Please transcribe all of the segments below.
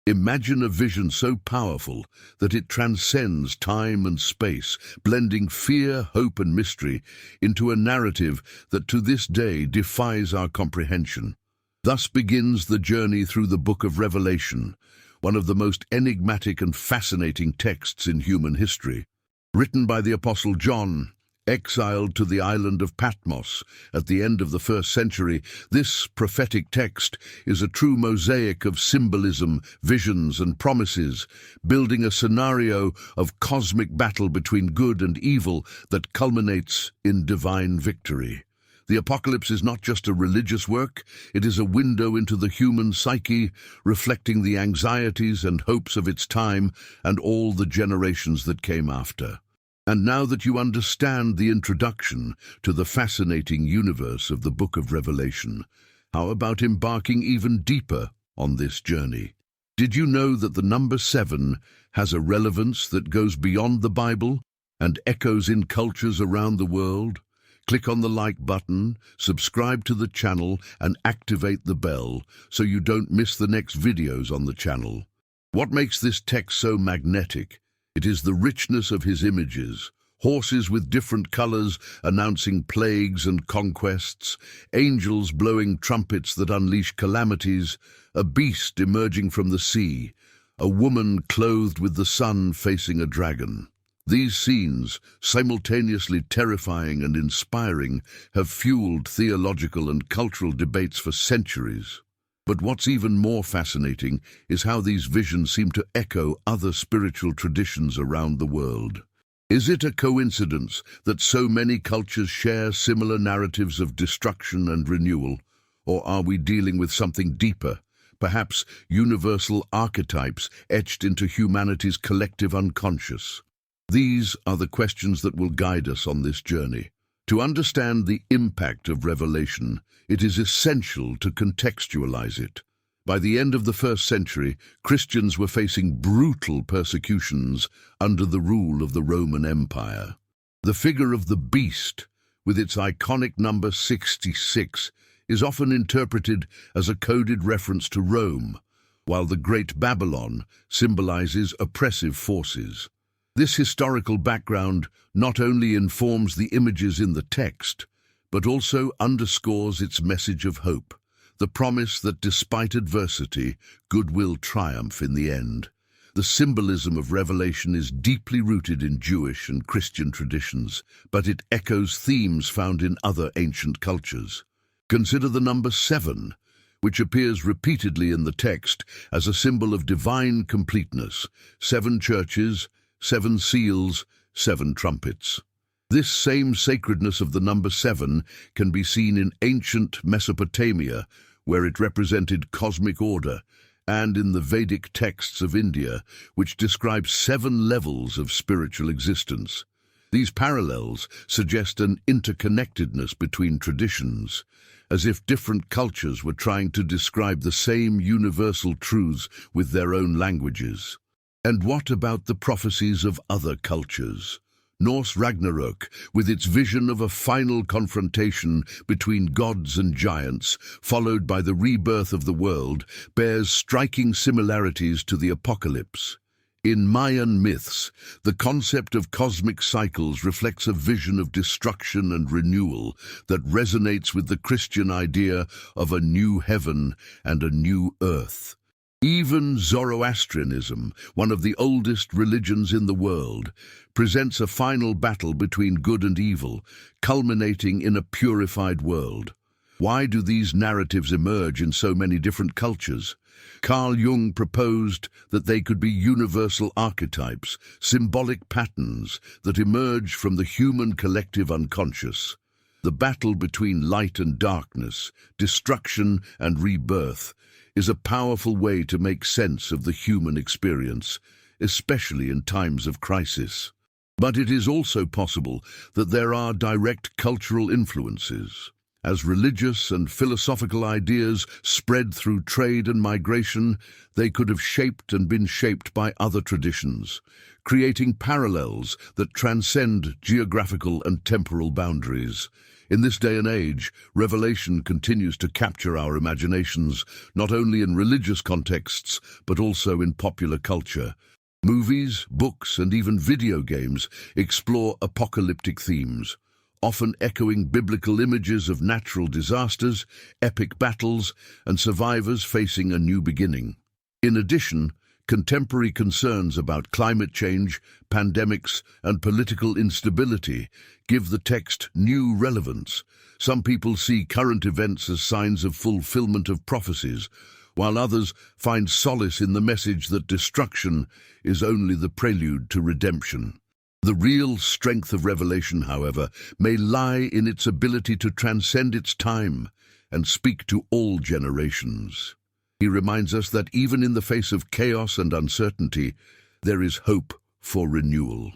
Imagine a vision so powerful that it transcends time and space, blending fear, hope, and mystery into a narrative that to this day defies our comprehension. Thus begins the journey through the Book of Revelation, one of the most enigmatic and fascinating texts in human history. Written by the Apostle John, exiled to the island of Patmos at the end of the 1st century, this prophetic text is a true mosaic of symbolism, visions, and promises, building a scenario of cosmic battle between good and evil that culminates in divine victory. The Apocalypse is not just a religious work, it is a window into the human psyche, reflecting the anxieties and hopes of its time and all the generations that came after. And now that you understand the introduction to the fascinating universe of the Book of Revelation, how about embarking even deeper on this journey? Did you know that the number 7 has a relevance that goes beyond the Bible and echoes in cultures around the world? Click on the like button, subscribe to the channel, and activate the bell so you don't miss the next videos on the channel. What makes this text so magnetic? It is the richness of his images, horses with different colors announcing plagues and conquests, angels blowing trumpets that unleash calamities, a beast emerging from the sea, a woman clothed with the sun facing a dragon. These scenes, simultaneously terrifying and inspiring, have fueled theological and cultural debates for centuries. But what's even more fascinating is how these visions seem to echo other spiritual traditions around the world. Is it a coincidence that so many cultures share similar narratives of destruction and renewal, or are we dealing with something deeper, perhaps universal archetypes etched into humanity's collective unconscious? These are the questions that will guide us on this journey. To understand the impact of Revelation, it is essential to contextualize it. By the end of the 1st century, Christians were facing brutal persecutions under the rule of the Roman Empire. The figure of the beast, with its iconic number 66, is often interpreted as a coded reference to Rome, while the Great Babylon symbolizes oppressive forces. This historical background not only informs the images in the text, but also underscores its message of hope, the promise that despite adversity, good will triumph in the end. The symbolism of Revelation is deeply rooted in Jewish and Christian traditions, but it echoes themes found in other ancient cultures. Consider the number 7, which appears repeatedly in the text as a symbol of divine completeness: 7 churches, 7 seals, 7 trumpets. This same sacredness of the number 7 can be seen in ancient Mesopotamia, where it represented cosmic order, and in the Vedic texts of India, which describe 7 levels of spiritual existence. These parallels suggest an interconnectedness between traditions, as if different cultures were trying to describe the same universal truths with their own languages. And what about the prophecies of other cultures? Norse Ragnarok, with its vision of a final confrontation between gods and giants, followed by the rebirth of the world, bears striking similarities to the Apocalypse. In Mayan myths, the concept of cosmic cycles reflects a vision of destruction and renewal that resonates with the Christian idea of a new heaven and a new earth. Even Zoroastrianism, one of the oldest religions in the world, presents a final battle between good and evil, culminating in a purified world. Why do these narratives emerge in so many different cultures? Carl Jung proposed that they could be universal archetypes, symbolic patterns that emerge from the human collective unconscious. The battle between light and darkness, destruction and rebirth, is a powerful way to make sense of the human experience, especially in times of crisis. But it is also possible that there are direct cultural influences. As religious and philosophical ideas spread through trade and migration, they could have shaped and been shaped by other traditions, creating parallels that transcend geographical and temporal boundaries. In this day and age, Revelation continues to capture our imaginations, not only in religious contexts, but also in popular culture. Movies, books, and even video games explore apocalyptic themes, often echoing biblical images of natural disasters, epic battles, and survivors facing a new beginning. In addition, contemporary concerns about climate change, pandemics, and political instability give the text new relevance. Some people see current events as signs of fulfillment of prophecies, while others find solace in the message that destruction is only the prelude to redemption. The real strength of Revelation, however, may lie in its ability to transcend its time and speak to all generations. He reminds us that even in the face of chaos and uncertainty, there is hope for renewal.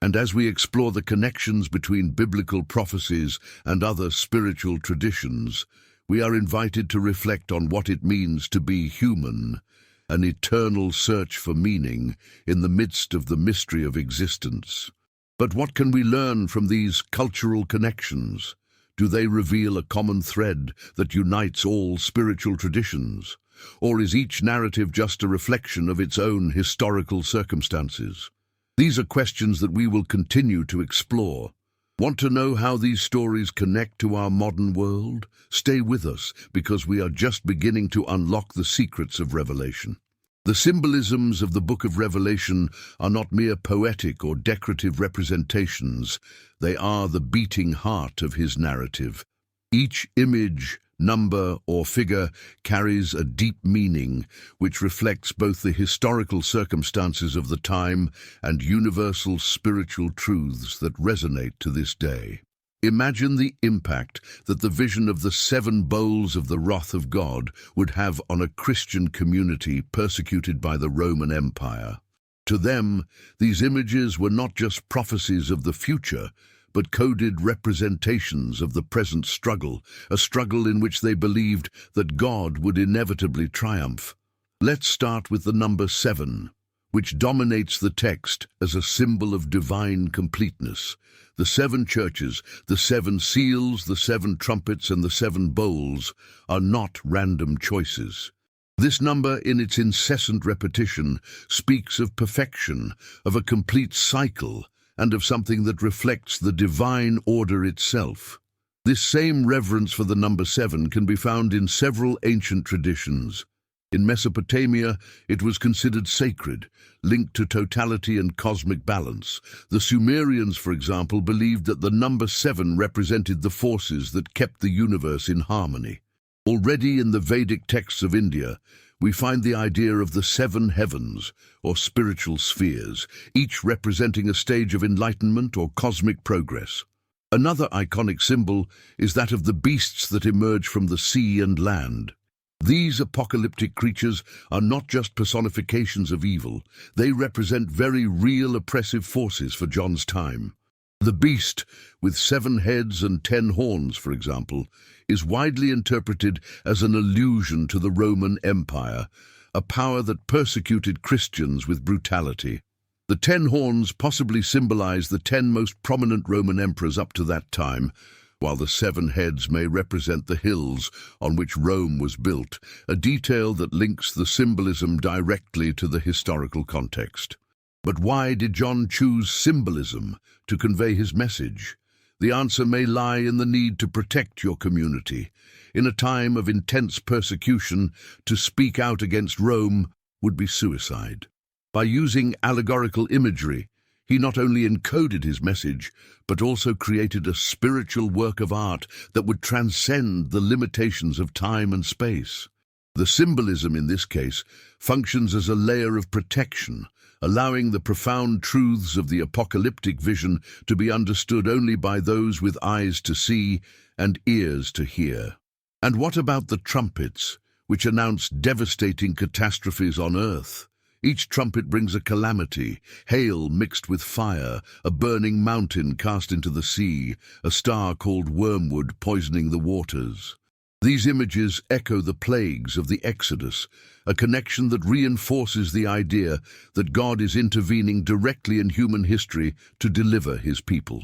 And as we explore the connections between biblical prophecies and other spiritual traditions, we are invited to reflect on what it means to be human, an eternal search for meaning in the midst of the mystery of existence. But what can we learn from these cultural connections? Do they reveal a common thread that unites all spiritual traditions? Or is each narrative just a reflection of its own historical circumstances? These are questions that we will continue to explore. Want to know how these stories connect to our modern world? Stay with us, because we are just beginning to unlock the secrets of Revelation. The symbolisms of the book of Revelation are not mere poetic or decorative representations. They are the beating heart of his narrative. Each image, number, or figure carries a deep meaning which reflects both the historical circumstances of the time and universal spiritual truths that resonate to this day. Imagine the impact that the vision of the 7 bowls of the wrath of God would have on a Christian community persecuted by the Roman Empire. To them, these images were not just prophecies of the future, but coded representations of the present struggle, a struggle in which they believed that God would inevitably triumph. Let's start with the number 7, which dominates the text as a symbol of divine completeness. The 7 churches, the 7 seals, the 7 trumpets, and the 7 bowls are not random choices. This number, in its incessant repetition, speaks of perfection, of a complete cycle, and of something that reflects the divine order itself. This same reverence for the number 7 can be found in several ancient traditions. In Mesopotamia, it was considered sacred, linked to totality and cosmic balance. The Sumerians, for example, believed that the number 7 represented the forces that kept the universe in harmony. Already in the Vedic texts of India, we find the idea of the 7 heavens, or spiritual spheres, each representing a stage of enlightenment or cosmic progress. Another iconic symbol is that of the beasts that emerge from the sea and land. These apocalyptic creatures are not just personifications of evil, they represent very real oppressive forces for John's time. The beast, with 7 heads and 10 horns, for example, is widely interpreted as an allusion to the Roman Empire, a power that persecuted Christians with brutality. The 10 horns possibly symbolize the 10 most prominent Roman emperors up to that time, while the 7 heads may represent the hills on which Rome was built, a detail that links the symbolism directly to the historical context. But why did John choose symbolism to convey his message? The answer may lie in the need to protect your community. In a time of intense persecution, to speak out against Rome would be suicide. By using allegorical imagery, he not only encoded his message, but also created a spiritual work of art that would transcend the limitations of time and space. The symbolism in this case functions as a layer of protection, allowing the profound truths of the apocalyptic vision to be understood only by those with eyes to see and ears to hear. And what about the trumpets, which announce devastating catastrophes on earth? Each trumpet brings a calamity: hail mixed with fire, a burning mountain cast into the sea, a star called wormwood poisoning the waters. These images echo the plagues of the Exodus, a connection that reinforces the idea that God is intervening directly in human history to deliver his people.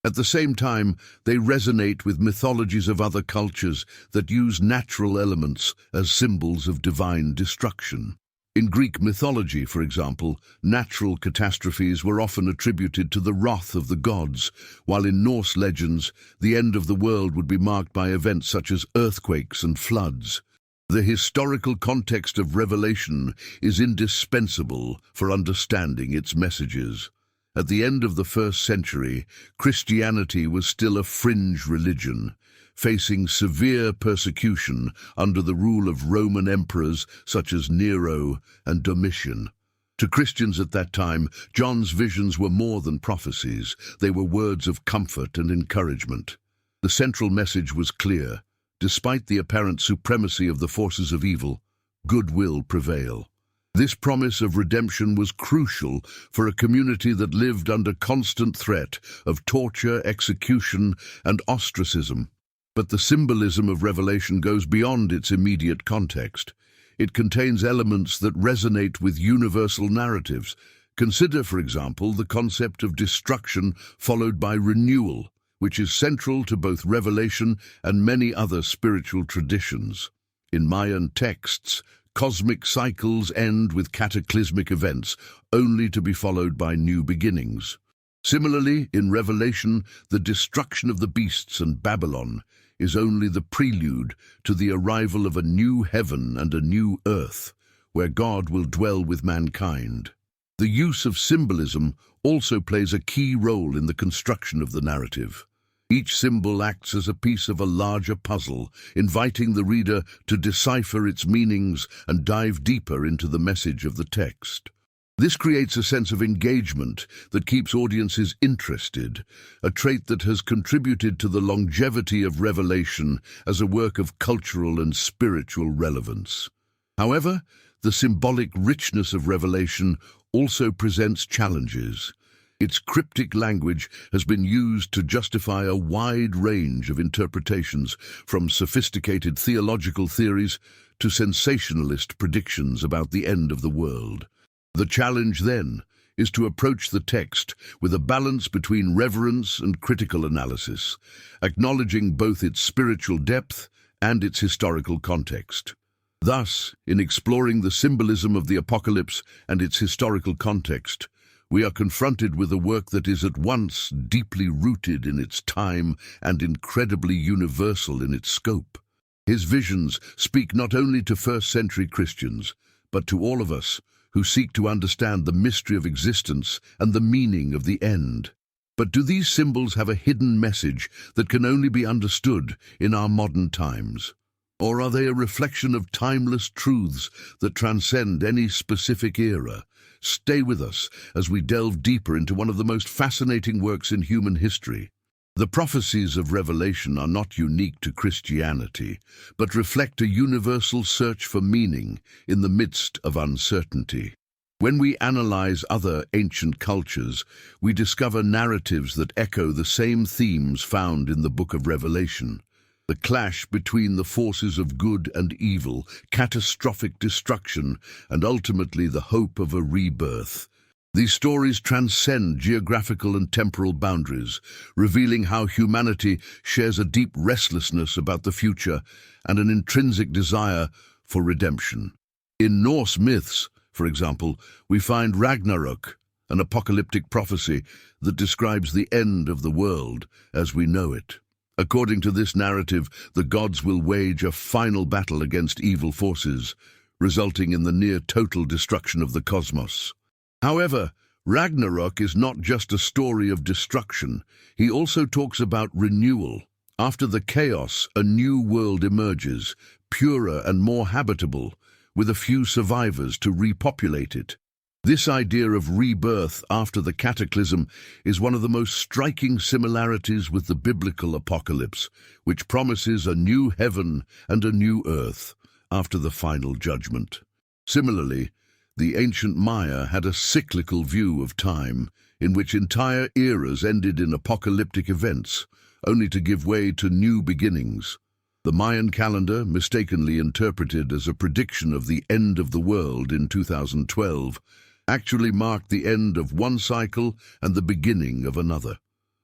At the same time, they resonate with mythologies of other cultures that use natural elements as symbols of divine destruction. In Greek mythology, for example, natural catastrophes were often attributed to the wrath of the gods, while in Norse legends, the end of the world would be marked by events such as earthquakes and floods. The historical context of Revelation is indispensable for understanding its messages. At the end of the 1st century, Christianity was still a fringe religion, facing severe persecution under the rule of Roman emperors such as Nero and Domitian. To Christians at that time, John's visions were more than prophecies. They were words of comfort and encouragement. The central message was clear. Despite the apparent supremacy of the forces of evil, good will prevail. This promise of redemption was crucial for a community that lived under constant threat of torture, execution, and ostracism. But the symbolism of Revelation goes beyond its immediate context. It contains elements that resonate with universal narratives. Consider, for example, the concept of destruction followed by renewal, which is central to both Revelation and many other spiritual traditions. In Mayan texts, cosmic cycles end with cataclysmic events, only to be followed by new beginnings. Similarly, in Revelation, the destruction of the beasts and Babylon is only the prelude to the arrival of a new heaven and a new earth, where God will dwell with mankind. The use of symbolism also plays a key role in the construction of the narrative. Each symbol acts as a piece of a larger puzzle, inviting the reader to decipher its meanings and dive deeper into the message of the text. This creates a sense of engagement that keeps audiences interested, a trait that has contributed to the longevity of Revelation as a work of cultural and spiritual relevance. However, the symbolic richness of Revelation also presents challenges. Its cryptic language has been used to justify a wide range of interpretations, from sophisticated theological theories to sensationalist predictions about the end of the world. The challenge, then, is to approach the text with a balance between reverence and critical analysis, acknowledging both its spiritual depth and its historical context. Thus, in exploring the symbolism of the apocalypse and its historical context, we are confronted with a work that is at once deeply rooted in its time and incredibly universal in its scope. His visions speak not only to first-century Christians, but to all of us who seek to understand the mystery of existence and the meaning of the end. But do these symbols have a hidden message that can only be understood in our modern times? Or are they a reflection of timeless truths that transcend any specific era? Stay with us as we delve deeper into one of the most fascinating works in human history. The prophecies of Revelation are not unique to Christianity, but reflect a universal search for meaning in the midst of uncertainty. When we analyze other ancient cultures, we discover narratives that echo the same themes found in the book of Revelation. The clash between the forces of good and evil, catastrophic destruction, and ultimately the hope of a rebirth. These stories transcend geographical and temporal boundaries, revealing how humanity shares a deep restlessness about the future and an intrinsic desire for redemption. In Norse myths, for example, we find Ragnarok, an apocalyptic prophecy that describes the end of the world as we know it. According to this narrative, the gods will wage a final battle against evil forces, resulting in the near-total destruction of the cosmos. However, Ragnarok is not just a story of destruction. He also talks about renewal. After the chaos, a new world emerges, purer and more habitable, with a few survivors to repopulate it. This idea of rebirth after the cataclysm is one of the most striking similarities with the biblical apocalypse, which promises a new heaven and a new earth after the final judgment. Similarly, the ancient Maya had a cyclical view of time, in which entire eras ended in apocalyptic events, only to give way to new beginnings. The Mayan calendar, mistakenly interpreted as a prediction of the end of the world in 2012, actually marked the end of one cycle and the beginning of another.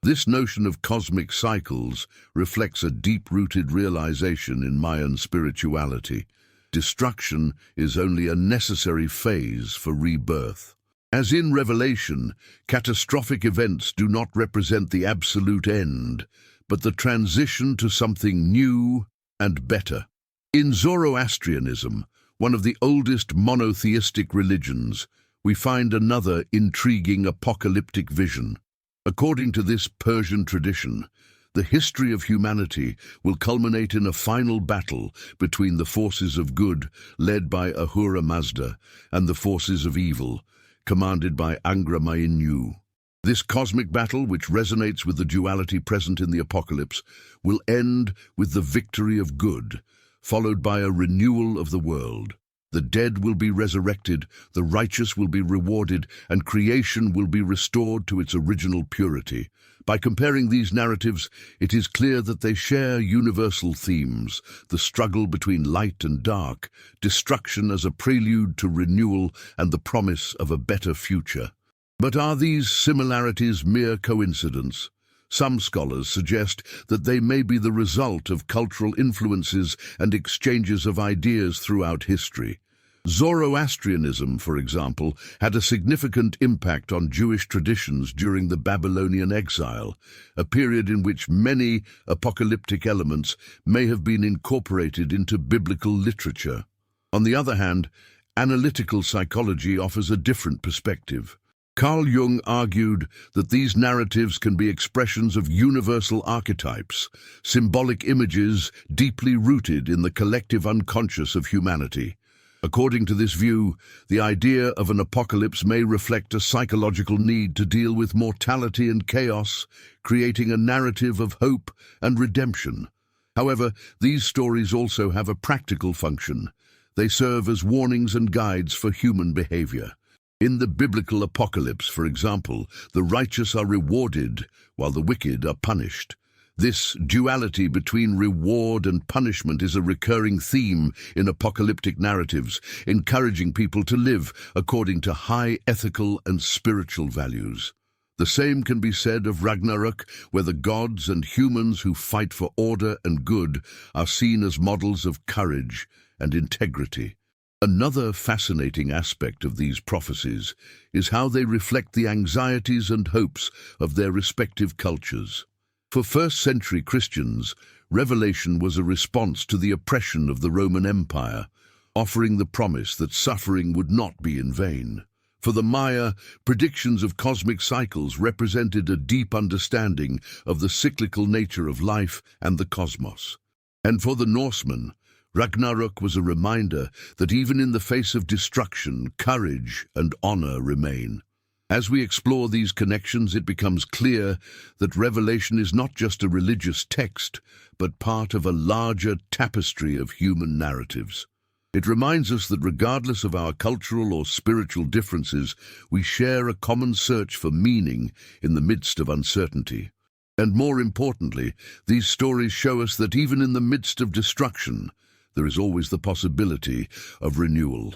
This notion of cosmic cycles reflects a deep-rooted realization in Mayan spirituality. Destruction is only a necessary phase for rebirth. As in Revelation, catastrophic events do not represent the absolute end, but the transition to something new and better. In Zoroastrianism, one of the oldest monotheistic religions, we find another intriguing apocalyptic vision. According to this Persian tradition, the history of humanity will culminate in a final battle between the forces of good, led by Ahura Mazda, and the forces of evil, commanded by Angra Mainyu. This cosmic battle, which resonates with the duality present in the apocalypse, will end with the victory of good, followed by a renewal of the world. The dead will be resurrected, the righteous will be rewarded, and creation will be restored to its original purity. By comparing these narratives, it is clear that they share universal themes: the struggle between light and dark, destruction as a prelude to renewal, and the promise of a better future. But are these similarities mere coincidence? Some scholars suggest that they may be the result of cultural influences and exchanges of ideas throughout history. Zoroastrianism, for example, had a significant impact on Jewish traditions during the Babylonian exile, a period in which many apocalyptic elements may have been incorporated into biblical literature. On the other hand, analytical psychology offers a different perspective. Carl Jung argued that these narratives can be expressions of universal archetypes, symbolic images deeply rooted in the collective unconscious of humanity. According to this view, the idea of an apocalypse may reflect a psychological need to deal with mortality and chaos, creating a narrative of hope and redemption. However, these stories also have a practical function. They serve as warnings and guides for human behavior. In the biblical apocalypse, for example, the righteous are rewarded while the wicked are punished. This duality between reward and punishment is a recurring theme in apocalyptic narratives, encouraging people to live according to high ethical and spiritual values. The same can be said of Ragnarok, where the gods and humans who fight for order and good are seen as models of courage and integrity. Another fascinating aspect of these prophecies is how they reflect the anxieties and hopes of their respective cultures. For first-century Christians, Revelation was a response to the oppression of the Roman Empire, offering the promise that suffering would not be in vain. For the Maya, predictions of cosmic cycles represented a deep understanding of the cyclical nature of life and the cosmos. And for the Norsemen, Ragnarok was a reminder that even in the face of destruction, courage and honor remain. As we explore these connections, it becomes clear that Revelation is not just a religious text, but part of a larger tapestry of human narratives. It reminds us that regardless of our cultural or spiritual differences, we share a common search for meaning in the midst of uncertainty. And more importantly, these stories show us that even in the midst of destruction, there is always the possibility of renewal.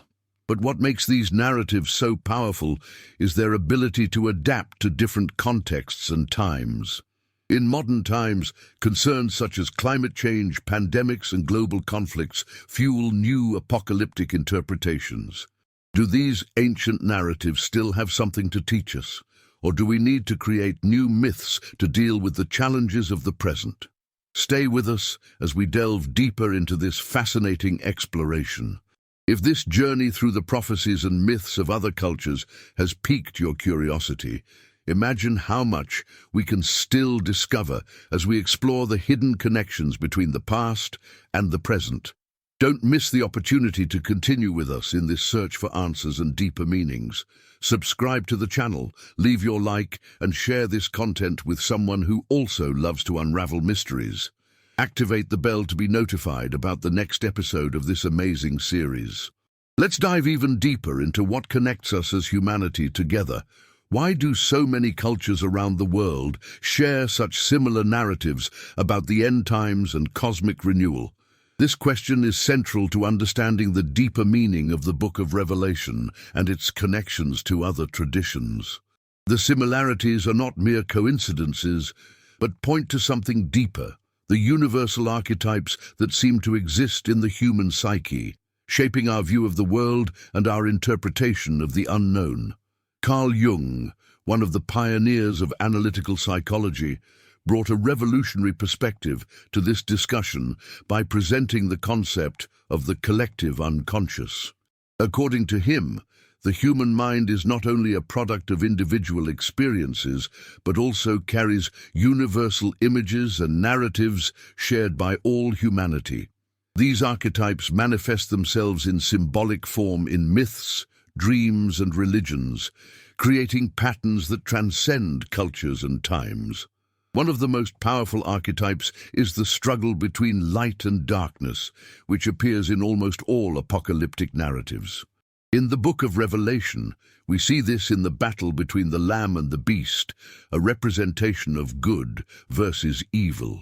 But what makes these narratives so powerful is their ability to adapt to different contexts and times. In modern times, concerns such as climate change, pandemics, and global conflicts fuel new apocalyptic interpretations. Do these ancient narratives still have something to teach us, or do we need to create new myths to deal with the challenges of the present? Stay with us as we delve deeper into this fascinating exploration. If this journey through the prophecies and myths of other cultures has piqued your curiosity, imagine how much we can still discover as we explore the hidden connections between the past and the present. Don't miss the opportunity to continue with us in this search for answers and deeper meanings. Subscribe to the channel, leave your like, and share this content with someone who also loves to unravel mysteries. Activate the bell to be notified about the next episode of this amazing series. Let's dive even deeper into what connects us as humanity together. Why do so many cultures around the world share such similar narratives about the end times and cosmic renewal? This question is central to understanding the deeper meaning of the Book of Revelation and its connections to other traditions. The similarities are not mere coincidences, but point to something deeper, the universal archetypes that seem to exist in the human psyche, shaping our view of the world and our interpretation of the unknown. Carl Jung, one of the pioneers of analytical psychology, brought a revolutionary perspective to this discussion by presenting the concept of the collective unconscious. According to him, the human mind is not only a product of individual experiences, but also carries universal images and narratives shared by all humanity. These archetypes manifest themselves in symbolic form in myths, dreams, and religions, creating patterns that transcend cultures and times. One of the most powerful archetypes is the struggle between light and darkness, which appears in almost all apocalyptic narratives. In the Book of Revelation, we see this in the battle between the Lamb and the Beast, a representation of good versus evil.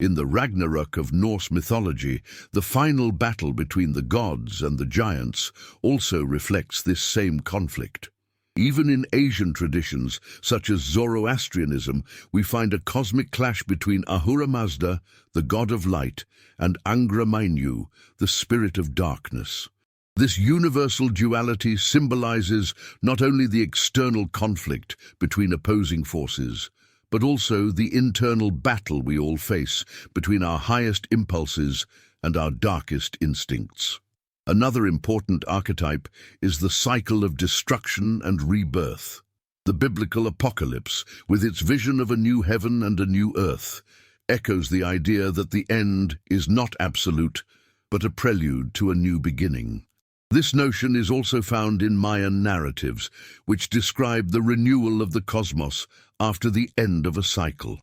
In the Ragnarok of Norse mythology, the final battle between the gods and the giants also reflects this same conflict. Even in Asian traditions, such as Zoroastrianism, we find a cosmic clash between Ahura Mazda, the god of light, and Angra Mainyu, the spirit of darkness. This universal duality symbolizes not only the external conflict between opposing forces, but also the internal battle we all face between our highest impulses and our darkest instincts. Another important archetype is the cycle of destruction and rebirth. The biblical apocalypse, with its vision of a new heaven and a new earth, echoes the idea that the end is not absolute, but a prelude to a new beginning. This notion is also found in Mayan narratives, which describe the renewal of the cosmos after the end of a cycle.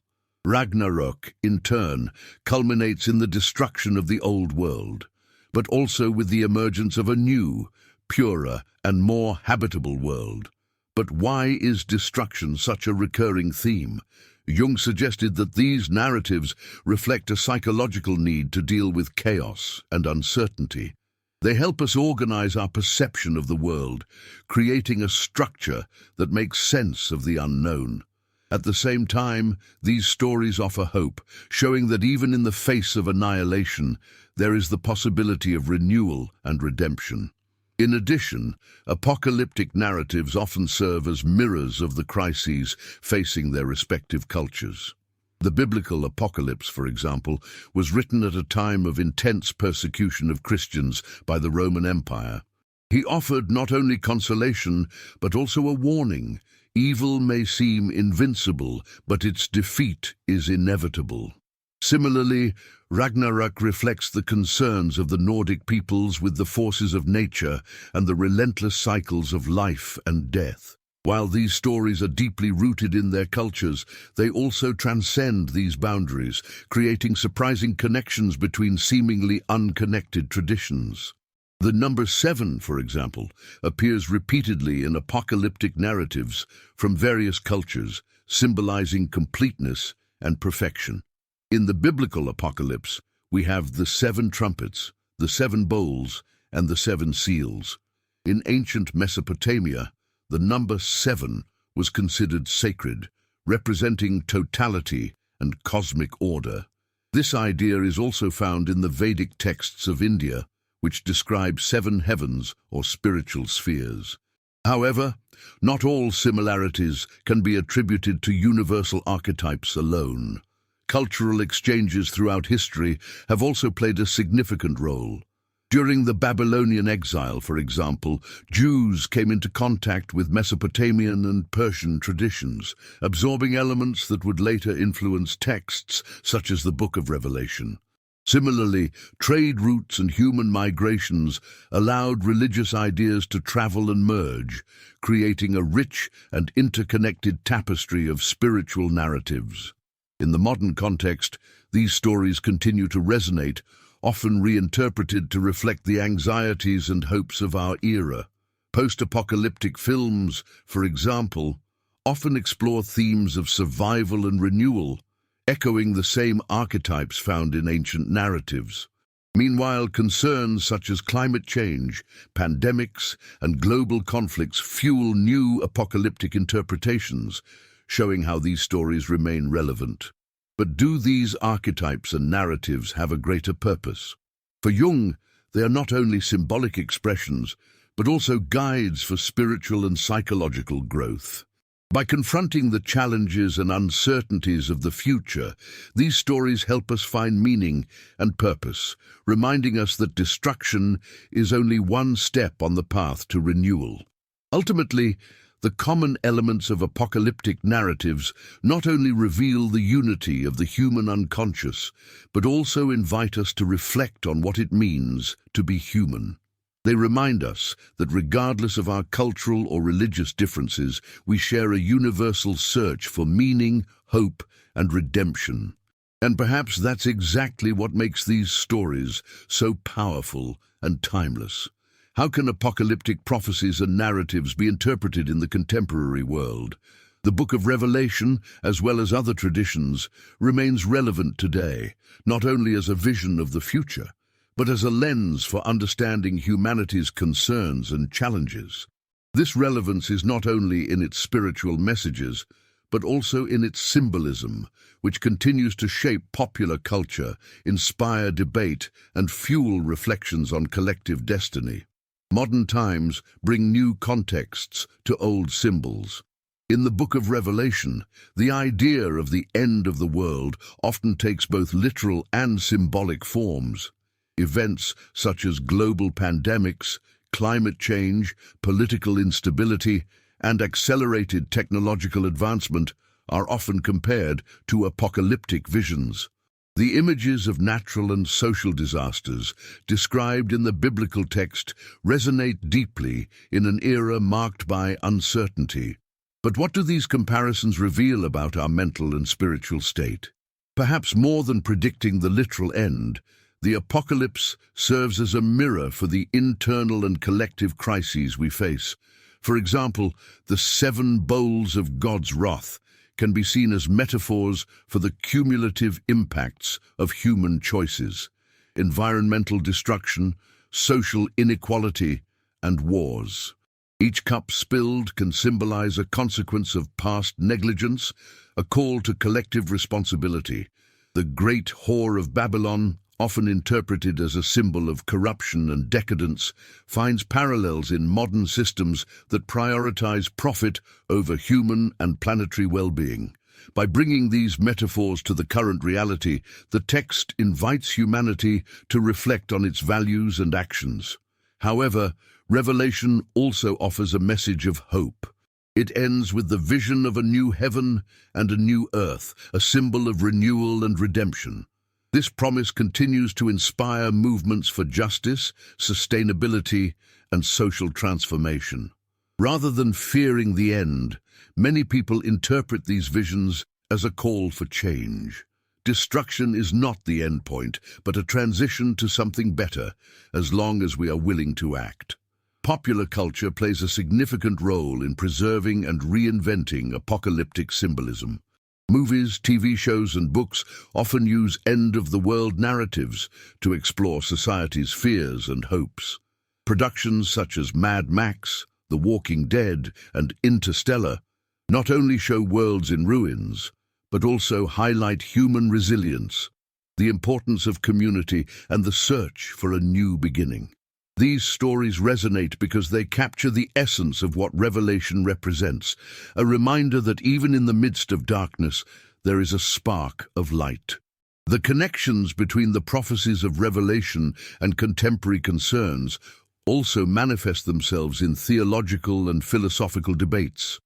Ragnarok, in turn, culminates in the destruction of the old world, but also with the emergence of a new, purer, and more habitable world. But why is destruction such a recurring theme? Jung suggested that these narratives reflect a psychological need to deal with chaos and uncertainty. They help us organize our perception of the world, creating a structure that makes sense of the unknown. At the same time, these stories offer hope, showing that even in the face of annihilation, there is the possibility of renewal and redemption. In addition, apocalyptic narratives often serve as mirrors of the crises facing their respective cultures. The biblical apocalypse, for example, was written at a time of intense persecution of Christians by the Roman Empire. He offered not only consolation, but also a warning. Evil may seem invincible, but its defeat is inevitable. Similarly, Ragnarok reflects the concerns of the Nordic peoples with the forces of nature and the relentless cycles of life and death. While these stories are deeply rooted in their cultures, they also transcend these boundaries, creating surprising connections between seemingly unconnected traditions. The number 7, for example, appears repeatedly in apocalyptic narratives from various cultures, symbolizing completeness and perfection. In the biblical apocalypse, we have the 7 trumpets, the 7 bowls, and the 7 seals. In ancient Mesopotamia, the number 7 was considered sacred, representing totality and cosmic order. This idea is also found in the Vedic texts of India, which describe 7 heavens or spiritual spheres. However, not all similarities can be attributed to universal archetypes alone. Cultural exchanges throughout history have also played a significant role. During the Babylonian exile, for example, Jews came into contact with Mesopotamian and Persian traditions, absorbing elements that would later influence texts such as the Book of Revelation. Similarly, trade routes and human migrations allowed religious ideas to travel and merge, creating a rich and interconnected tapestry of spiritual narratives. In the modern context, these stories continue to resonate, often reinterpreted to reflect the anxieties and hopes of our era. Post-apocalyptic films, for example, often explore themes of survival and renewal, echoing the same archetypes found in ancient narratives. Meanwhile, concerns such as climate change, pandemics, and global conflicts fuel new apocalyptic interpretations, showing how these stories remain relevant. But do these archetypes and narratives have a greater purpose? For Jung, they are not only symbolic expressions, but also guides for spiritual and psychological growth. By confronting the challenges and uncertainties of the future, these stories help us find meaning and purpose, reminding us that destruction is only one step on the path to renewal. Ultimately, the common elements of apocalyptic narratives not only reveal the unity of the human unconscious, but also invite us to reflect on what it means to be human. They remind us that regardless of our cultural or religious differences, we share a universal search for meaning, hope, and redemption. And perhaps that's exactly what makes these stories so powerful and timeless. How can apocalyptic prophecies and narratives be interpreted in the contemporary world? The Book of Revelation, as well as other traditions, remains relevant today, not only as a vision of the future, but as a lens for understanding humanity's concerns and challenges. This relevance is not only in its spiritual messages, but also in its symbolism, which continues to shape popular culture, inspire debate, and fuel reflections on collective destiny. Modern times bring new contexts to old symbols. In the Book of Revelation, the idea of the end of the world often takes both literal and symbolic forms. Events such as global pandemics, climate change, political instability, and accelerated technological advancement are often compared to apocalyptic visions. The images of natural and social disasters described in the biblical text resonate deeply in an era marked by uncertainty. But what do these comparisons reveal about our mental and spiritual state? Perhaps more than predicting the literal end, the apocalypse serves as a mirror for the internal and collective crises we face. For example, the 7 bowls of God's wrath can be seen as metaphors for the cumulative impacts of human choices, environmental destruction, social inequality, and wars. Each cup spilled can symbolize a consequence of past negligence, a call to collective responsibility. The Great Whore of Babylon, often interpreted as a symbol of corruption and decadence, finds parallels in modern systems that prioritize profit over human and planetary well-being. By bringing these metaphors to the current reality, the text invites humanity to reflect on its values and actions. However, Revelation also offers a message of hope. It ends with the vision of a new heaven and a new earth, a symbol of renewal and redemption. This promise continues to inspire movements for justice, sustainability, and social transformation. Rather than fearing the end, many people interpret these visions as a call for change. Destruction is not the end point, but a transition to something better, as long as we are willing to act. Popular culture plays a significant role in preserving and reinventing apocalyptic symbolism. Movies, TV shows, and books often use end-of-the-world narratives to explore society's fears and hopes. Productions such as Mad Max, The Walking Dead, and Interstellar not only show worlds in ruins, but also highlight human resilience, the importance of community, and the search for a new beginning. These stories resonate because they capture the essence of what Revelation represents, a reminder that even in the midst of darkness, there is a spark of light. The connections between the prophecies of Revelation and contemporary concerns also manifest themselves in theological and philosophical debates.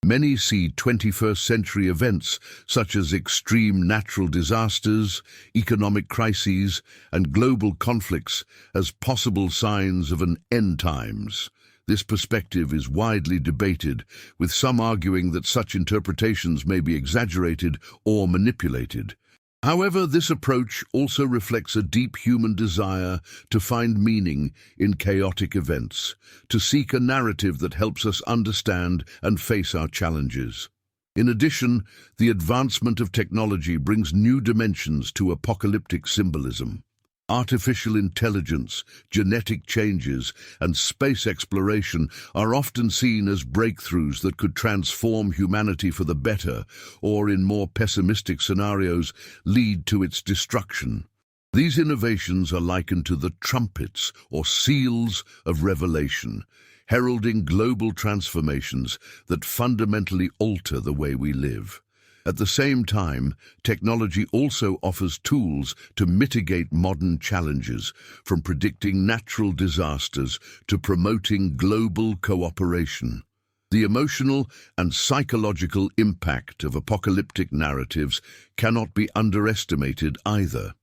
Many see 21st century events such as extreme natural disasters, economic crises, and global conflicts as possible signs of an end times. This perspective is widely debated, with some arguing that such interpretations may be exaggerated or manipulated. However, this approach also reflects a deep human desire to find meaning in chaotic events, to seek a narrative that helps us understand and face our challenges. In addition, the advancement of technology brings new dimensions to apocalyptic symbolism. Artificial intelligence, genetic changes, and space exploration are often seen as breakthroughs that could transform humanity for the better, or in more pessimistic scenarios, lead to its destruction. These innovations are likened to the trumpets or seals of revelation, heralding global transformations that fundamentally alter the way we live. At the same time, technology also offers tools to mitigate modern challenges, from predicting natural disasters to promoting global cooperation. The emotional and psychological impact of apocalyptic narratives cannot be underestimated either.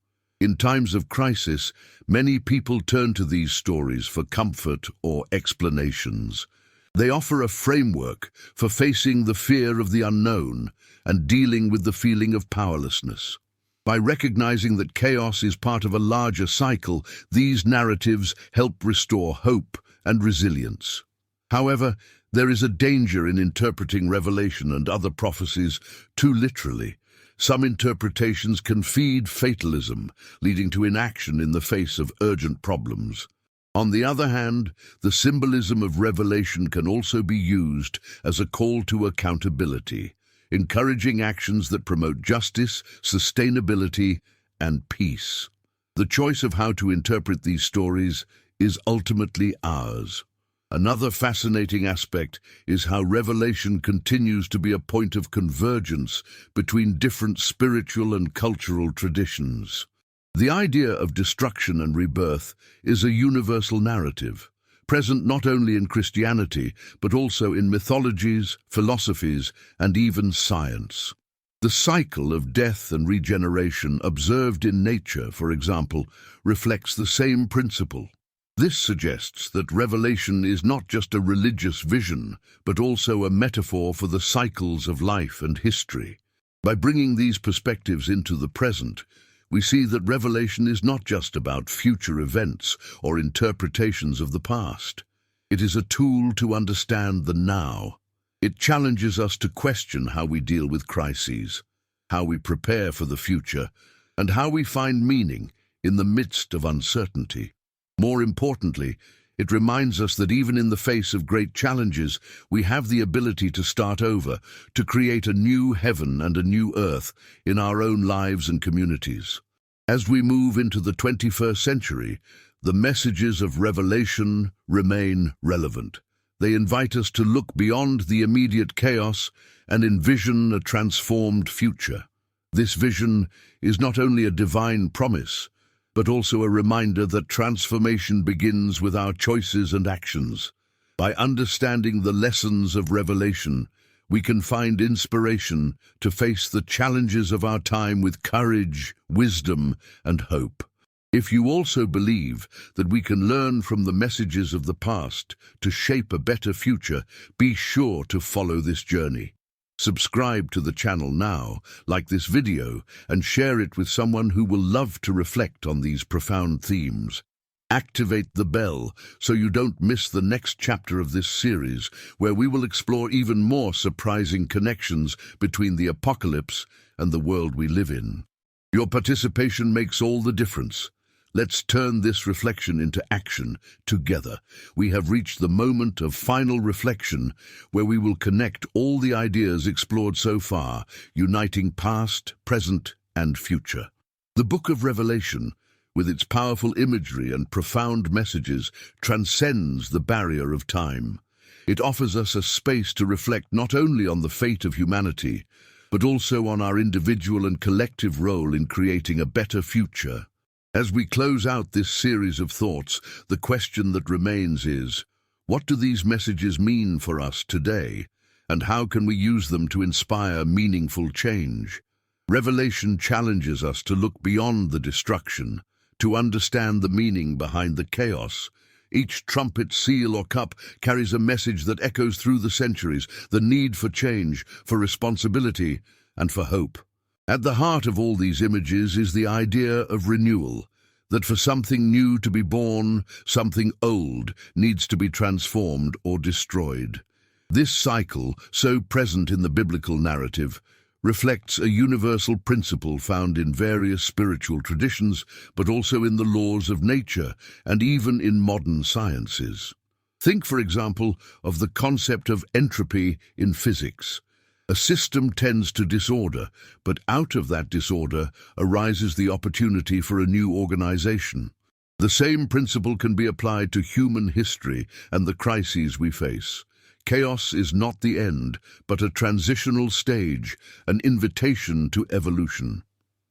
In times of crisis, many people turn to these stories for comfort or explanations. They offer a framework for facing the fear of the unknown and dealing with the feeling of powerlessness. By recognizing that chaos is part of a larger cycle, these narratives help restore hope and resilience. However, there is a danger in interpreting Revelation and other prophecies too literally. Some interpretations can feed fatalism, leading to inaction in the face of urgent problems. On the other hand, the symbolism of Revelation can also be used as a call to accountability, encouraging actions that promote justice, sustainability, and peace. The choice of how to interpret these stories is ultimately ours. Another fascinating aspect is how Revelation continues to be a point of convergence between different spiritual and cultural traditions. The idea of destruction and rebirth is a universal narrative, present not only in Christianity, but also in mythologies, philosophies, and even science. The cycle of death and regeneration observed in nature, for example, reflects the same principle. This suggests that Revelation is not just a religious vision, but also a metaphor for the cycles of life and history. By bringing these perspectives into the present, we see that Revelation is not just about future events or interpretations of the past. It is a tool to understand the now. It challenges us to question how we deal with crises, how we prepare for the future, and how we find meaning in the midst of uncertainty. More importantly, it reminds us that even in the face of great challenges, we have the ability to start over, to create a new heaven and a new earth in our own lives and communities. As we move into the 21st century, the messages of Revelation remain relevant. They invite us to look beyond the immediate chaos and envision a transformed future. This vision is not only a divine promise, but also a reminder that transformation begins with our choices and actions. By understanding the lessons of Revelation, we can find inspiration to face the challenges of our time with courage, wisdom, and hope. If you also believe that we can learn from the messages of the past to shape a better future, be sure to follow this journey. Subscribe to the channel now, like this video, and share it with someone who will love to reflect on these profound themes. Activate the bell so you don't miss the next chapter of this series, where we will explore even more surprising connections between the apocalypse and the world we live in. Your participation makes all the difference. Let's turn this reflection into action together. We have reached the moment of final reflection, where we will connect all the ideas explored so far, uniting past, present, and future. The Book of Revelation, with its powerful imagery and profound messages, transcends the barrier of time. It offers us a space to reflect not only on the fate of humanity, but also on our individual and collective role in creating a better future. As we close out this series of thoughts, the question that remains is, what do these messages mean for us today, and how can we use them to inspire meaningful change? Revelation challenges us to look beyond the destruction, to understand the meaning behind the chaos. Each trumpet, seal, or cup carries a message that echoes through the centuries, the need for change, for responsibility, and for hope. At the heart of all these images is the idea of renewal, that for something new to be born, something old needs to be transformed or destroyed. This cycle, so present in the biblical narrative, reflects a universal principle found in various spiritual traditions, but also in the laws of nature and even in modern sciences. Think, for example, of the concept of entropy in physics. A system tends to disorder, but out of that disorder arises the opportunity for a new organization. The same principle can be applied to human history and the crises we face. Chaos is not the end, but a transitional stage, an invitation to evolution.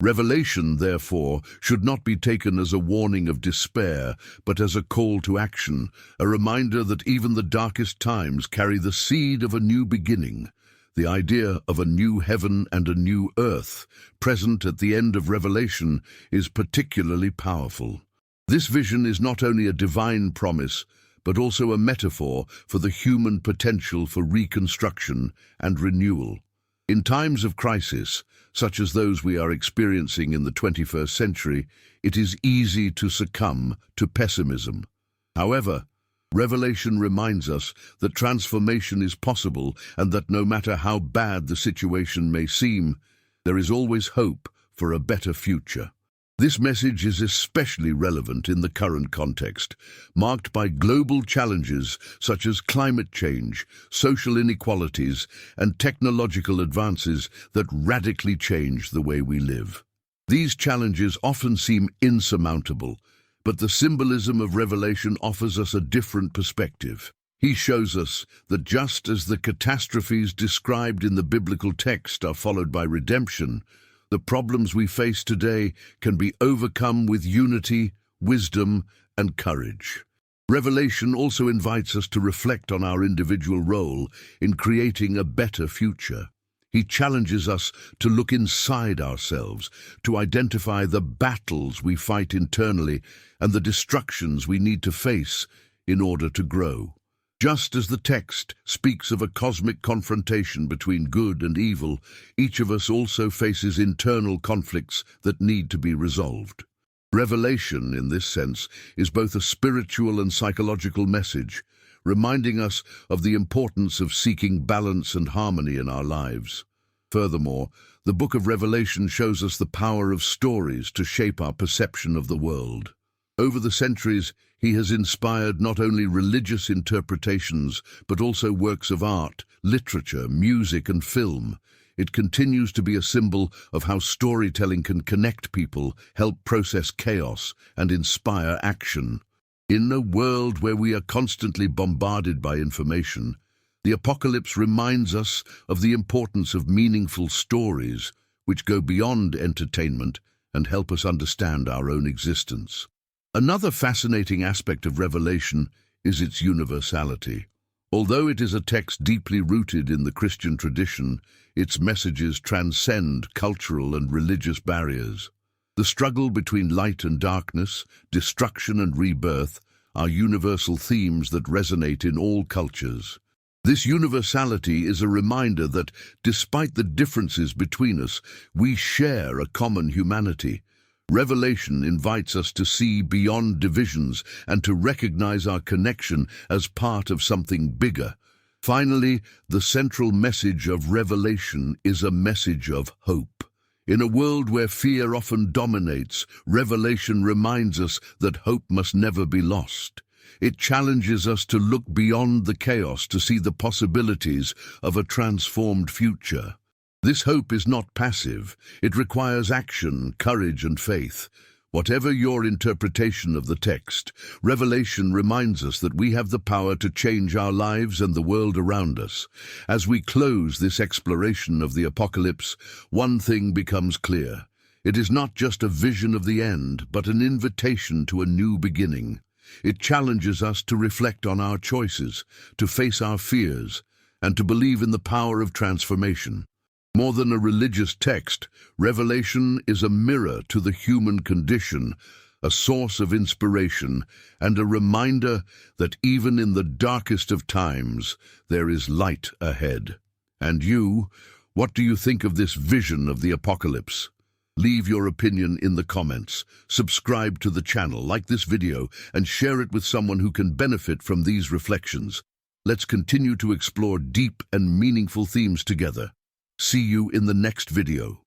Revelation, therefore, should not be taken as a warning of despair, but as a call to action, a reminder that even the darkest times carry the seed of a new beginning. The idea of a new heaven and a new earth, present at the end of Revelation, is particularly powerful. This vision is not only a divine promise, but also a metaphor for the human potential for reconstruction and renewal. In times of crisis, such as those we are experiencing in the 21st century, it is easy to succumb to pessimism. However, Revelation reminds us that transformation is possible and that no matter how bad the situation may seem, there is always hope for a better future. This message is especially relevant in the current context, marked by global challenges such as climate change, social inequalities, and technological advances that radically change the way we live. These challenges often seem insurmountable, but the symbolism of Revelation offers us a different perspective. He shows us that just as the catastrophes described in the biblical text are followed by redemption, the problems we face today can be overcome with unity, wisdom, and courage. Revelation also invites us to reflect on our individual role in creating a better future. He challenges us to look inside ourselves, to identify the battles we fight internally and the destructions we need to face in order to grow. Just as the text speaks of a cosmic confrontation between good and evil, each of us also faces internal conflicts that need to be resolved. Revelation, in this sense, is both a spiritual and psychological message, reminding us of the importance of seeking balance and harmony in our lives. Furthermore, the book of Revelation shows us the power of stories to shape our perception of the world. Over the centuries, he has inspired not only religious interpretations, but also works of art, literature, music, and film. It continues to be a symbol of how storytelling can connect people, help process chaos, and inspire action. In a world where we are constantly bombarded by information, the apocalypse reminds us of the importance of meaningful stories, which go beyond entertainment and help us understand our own existence. Another fascinating aspect of Revelation is its universality. Although it is a text deeply rooted in the Christian tradition, its messages transcend cultural and religious barriers. The struggle between light and darkness, destruction and rebirth, are universal themes that resonate in all cultures. This universality is a reminder that, despite the differences between us, we share a common humanity. Revelation invites us to see beyond divisions and to recognize our connection as part of something bigger. Finally, the central message of Revelation is a message of hope. In a world where fear often dominates, Revelation reminds us that hope must never be lost. It challenges us to look beyond the chaos to see the possibilities of a transformed future. This hope is not passive. It requires action, courage, and faith. Whatever your interpretation of the text, Revelation reminds us that we have the power to change our lives and the world around us. As we close this exploration of the apocalypse, one thing becomes clear. It is not just a vision of the end, but an invitation to a new beginning. It challenges us to reflect on our choices, to face our fears, and to believe in the power of transformation. More than a religious text, Revelation is a mirror to the human condition, a source of inspiration, and a reminder that even in the darkest of times, there is light ahead. And you, what do you think of this vision of the apocalypse? Leave your opinion in the comments, subscribe to the channel, like this video, and share it with someone who can benefit from these reflections. Let's continue to explore deep and meaningful themes together. See you in the next video.